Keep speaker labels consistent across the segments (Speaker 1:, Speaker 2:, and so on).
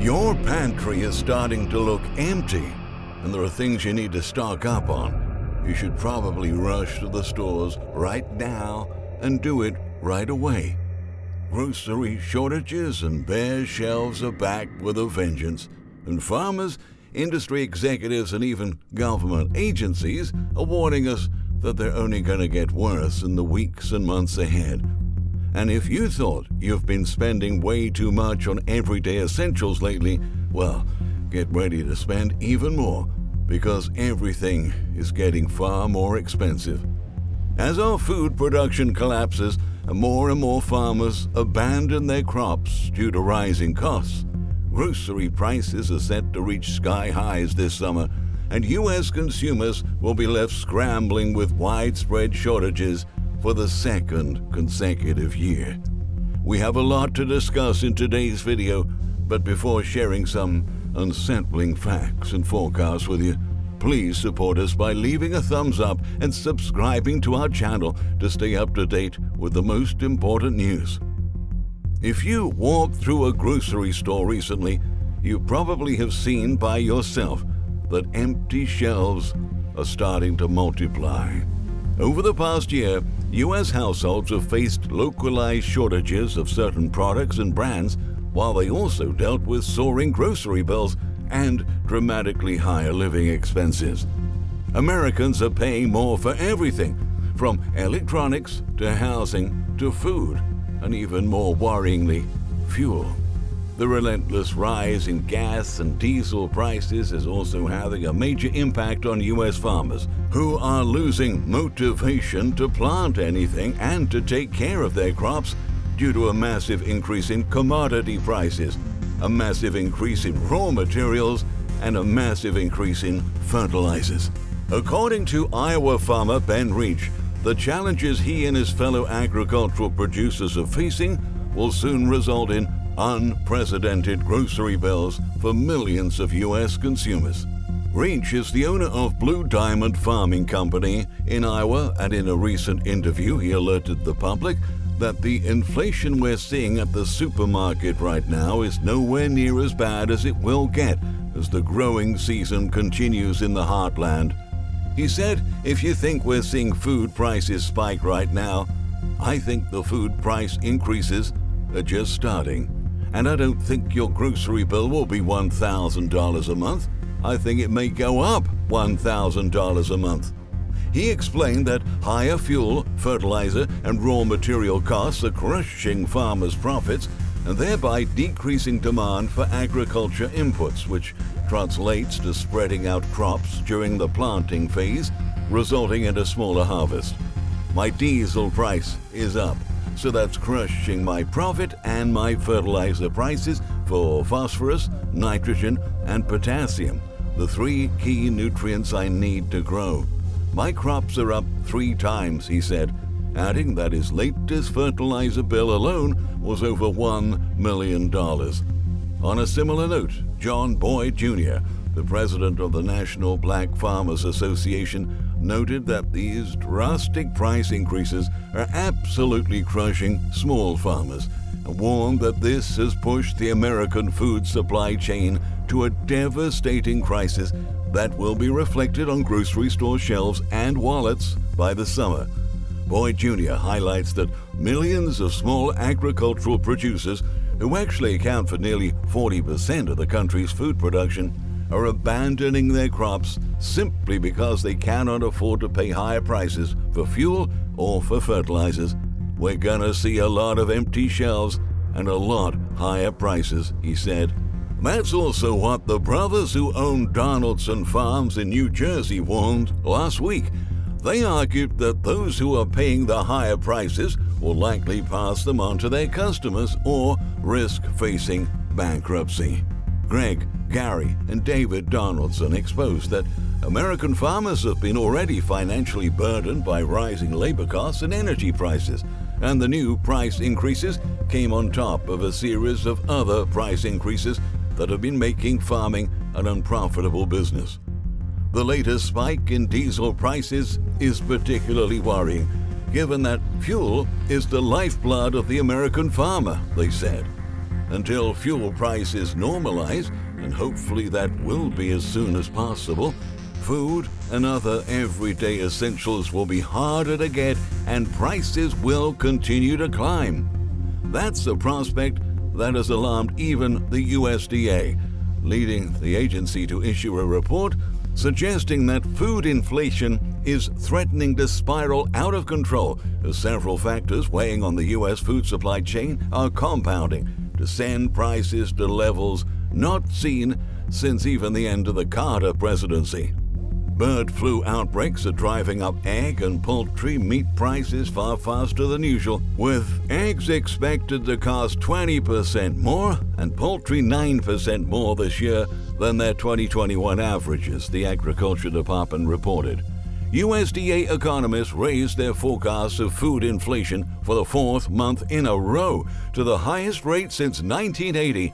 Speaker 1: your pantry is starting to look empty and there are things you need to stock up on, you should probably rush to the stores right now and do it right away. Grocery shortages and bare shelves are back with a vengeance, and farmers, industry executives, and even government agencies are warning us that they're only going to get worse in the weeks and months ahead. And if you thought you've been spending way too much on everyday essentials lately, well, get ready to spend even more, because everything is getting far more expensive. As our food production collapses and more farmers abandon their crops due to rising costs, grocery prices are set to reach sky highs this summer, and U.S. consumers will be left scrambling with widespread shortages for the second consecutive year. We have a lot to discuss in today's video, but before sharing some unsettling facts and forecasts with you, please support us by leaving a thumbs up and subscribing to our channel to stay up to date with the most important news. If you walked through a grocery store recently, you probably have seen by yourself that empty shelves are starting to multiply. Over the past year, U.S. households have faced localized shortages of certain products and brands, while they also dealt with soaring grocery bills and dramatically higher living expenses. Americans are paying more for everything, from electronics to housing to food, and even more worryingly, fuel. The relentless rise in gas and diesel prices is also having a major impact on U.S. farmers, who are losing motivation to plant anything and to take care of their crops due to a massive increase in commodity prices, a massive increase in raw materials, and a massive increase in fertilizers. According to Iowa farmer Ben Reach, the challenges he and his fellow agricultural producers are facing will soon result in unprecedented grocery bills for millions of U.S. consumers. Reach is the owner of Blue Diamond Farming Company in Iowa, and in a recent interview he alerted the public that the inflation we're seeing at the supermarket right now is nowhere near as bad as it will get as the growing season continues in the heartland. He said, "If you think we're seeing food prices spike right now, I think the food price increases are just starting. And I don't think your grocery bill will be $1,000 a month. I think it may go up $1,000 a month." He explained that higher fuel, fertilizer, and raw material costs are crushing farmers' profits and thereby decreasing demand for agriculture inputs, which translates to spreading out crops during the planting phase, resulting in a smaller harvest. "My diesel price is up, so that's crushing my profit and my fertilizer prices for phosphorus, nitrogen, and potassium, the three key nutrients I need to grow. My crops are up 3 times, he said, adding that his latest fertilizer bill alone was over $1 million. On a similar note, John Boyd Jr., the president of the National Black Farmers Association, noted that these drastic price increases are absolutely crushing small farmers, and warned that this has pushed the American food supply chain to a devastating crisis that will be reflected on grocery store shelves and wallets by the summer. Boyd Jr. highlights that millions of small agricultural producers, who actually account for nearly 40% of the country's food production, are abandoning their crops simply because they cannot afford to pay higher prices for fuel or for fertilizers. "We're gonna see a lot of empty shelves and a lot higher prices," he said. That's also what the brothers who own Donaldson Farms in New Jersey warned last week. They argued that those who are paying the higher prices will likely pass them on to their customers or risk facing bankruptcy. Greg, Gary, and David Donaldson exposed that American farmers have been already financially burdened by rising labor costs and energy prices, and the new price increases came on top of a series of other price increases that have been making farming an unprofitable business. The latest spike in diesel prices is particularly worrying, given that fuel is the lifeblood of the American farmer, they said. Until fuel prices normalize, and hopefully that will be as soon as possible, food and other everyday essentials will be harder to get and prices will continue to climb. That's a prospect that has alarmed even the USDA, leading the agency to issue a report suggesting that food inflation is threatening to spiral out of control as several factors weighing on the U.S. food supply chain are compounding to send prices to levels not seen since even the end of the Carter presidency. Bird flu outbreaks are driving up egg and poultry meat prices far faster than usual, with eggs expected to cost 20% more and poultry 9% more this year than their 2021 averages, the Agriculture Department reported. USDA economists raised their forecasts of food inflation for the fourth month in a row to the highest rate since 1980.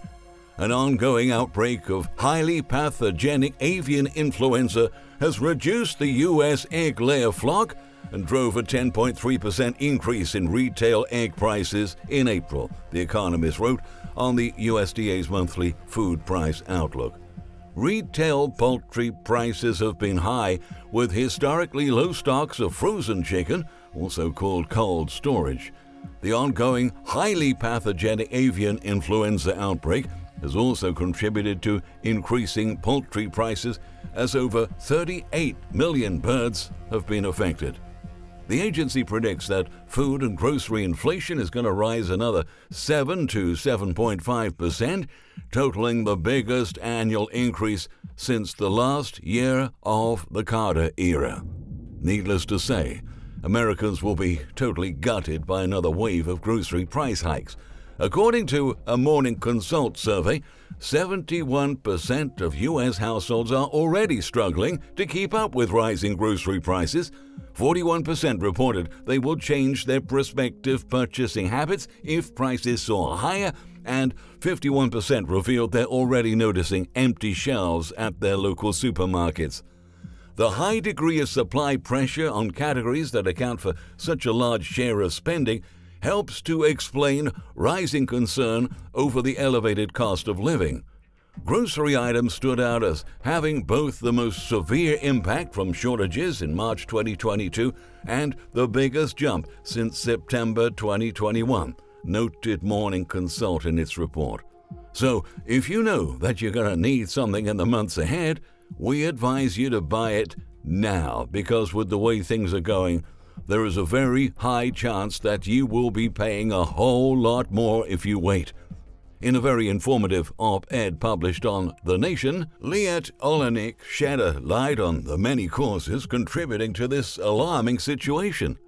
Speaker 1: An ongoing outbreak of highly pathogenic avian influenza has reduced the U.S. egg-layer flock and drove a 10.3% increase in retail egg prices in April, The Economist wrote on the USDA's monthly food price outlook. Retail poultry prices have been high, with historically low stocks of frozen chicken, also called cold storage. The ongoing highly pathogenic avian influenza outbreak has also contributed to increasing poultry prices as over 38 million birds have been affected. The agency predicts that food and grocery inflation is going to rise another 7 to 7.5%, totaling the biggest annual increase since the last year of the Carter era. Needless to say, Americans will be totally gutted by another wave of grocery price hikes. According to a Morning Consult survey, 71% of U.S. households are already struggling to keep up with rising grocery prices. 41% reported they will change their prospective purchasing habits if prices soar higher, and 51% revealed they're already noticing empty shelves at their local supermarkets. The high degree of supply pressure on categories that account for such a large share of spending helps to explain rising concern over the elevated cost of living. Grocery items stood out as having both the most severe impact from shortages in March 2022 and the biggest jump since September 2021, noted Morning Consult in its report. So, if you know that you're going to need something in the months ahead, we advise you to buy it now, because with the way things are going, there is a very high chance that you will be paying a whole lot more if you wait. In a very informative op-ed published on The Nation, Liat Olenek shed a light on the many causes contributing to this alarming situation.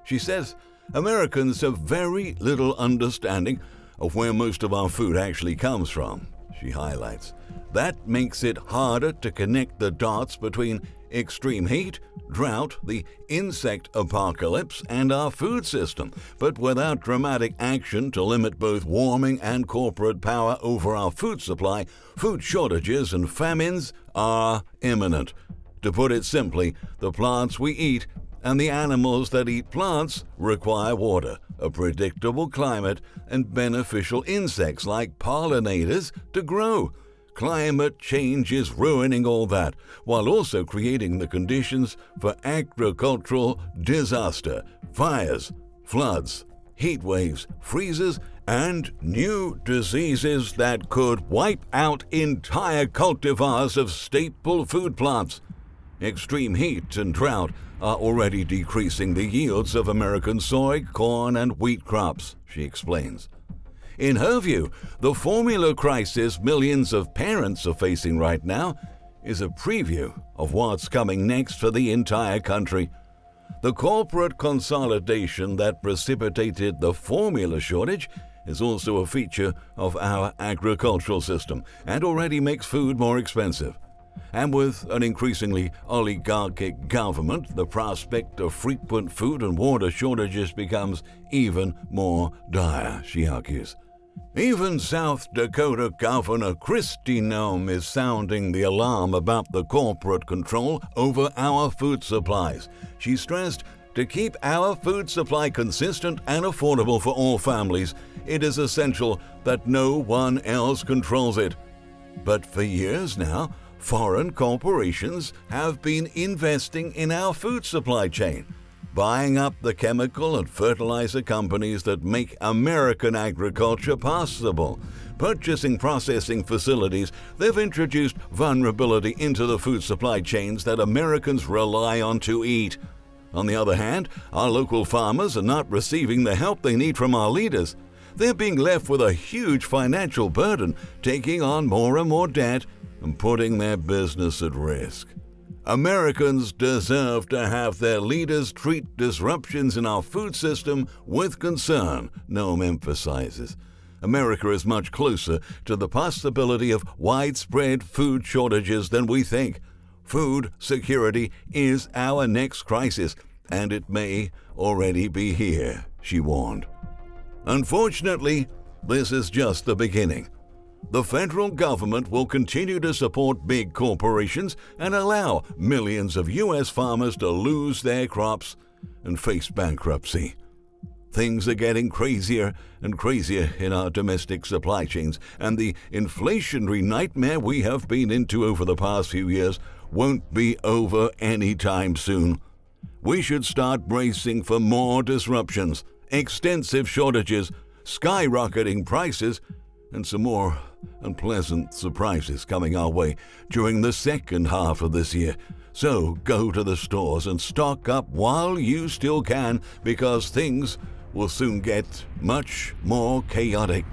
Speaker 1: She says Americans have very little understanding of where most of our food actually comes from, she highlights. That makes it harder to connect the dots between extreme heat, drought, the insect apocalypse, and our food system. But without dramatic action to limit both warming and corporate power over our food supply, food shortages and famines are imminent. To put it simply, the plants we eat and the animals that eat plants require water, a predictable climate, and beneficial insects like pollinators to grow. Climate change is ruining all that, while also creating the conditions for agricultural disaster, fires, floods, heat waves, freezes, and new diseases that could wipe out entire cultivars of staple food plants. Extreme heat and drought are already decreasing the yields of American soy, corn, and wheat crops, she explains. In her view, the formula crisis millions of parents are facing right now is a preview of what's coming next for the entire country. The corporate consolidation that precipitated the formula shortage is also a feature of our agricultural system and already makes food more expensive. And with an increasingly oligarchic government, the prospect of frequent food and water shortages becomes even more dire, she argues. Even South Dakota Governor Kristi Noem is sounding the alarm about the corporate control over our food supplies. She stressed To keep our food supply consistent and affordable for all families, it is essential that no one else controls it. But for years now, foreign corporations have been investing in our food supply chain, buying up the chemical and fertilizer companies that make American agriculture possible. Purchasing processing facilities, they've introduced vulnerability into the food supply chains that Americans rely on to eat. On the other hand, our local farmers are not receiving the help they need from our leaders. They're being left with a huge financial burden, taking on more and more debt and putting their business at risk. Americans deserve to have their leaders treat disruptions in our food system with concern, Noam emphasizes. America is much closer to the possibility of widespread food shortages than we think. Food security is our next crisis, and it may already be here, she warned. Unfortunately, this is just the beginning. The federal government will continue to support big corporations and allow millions of U.S. farmers to lose their crops and face bankruptcy. Things are getting crazier and crazier in our domestic supply chains, and the inflationary nightmare we have been into over the past few years won't be over anytime soon. We should start bracing for more disruptions, extensive shortages, skyrocketing prices, and some more unpleasant surprises coming our way during the second half of this year. So go to the stores and stock up while you still can, because things will soon get much more chaotic.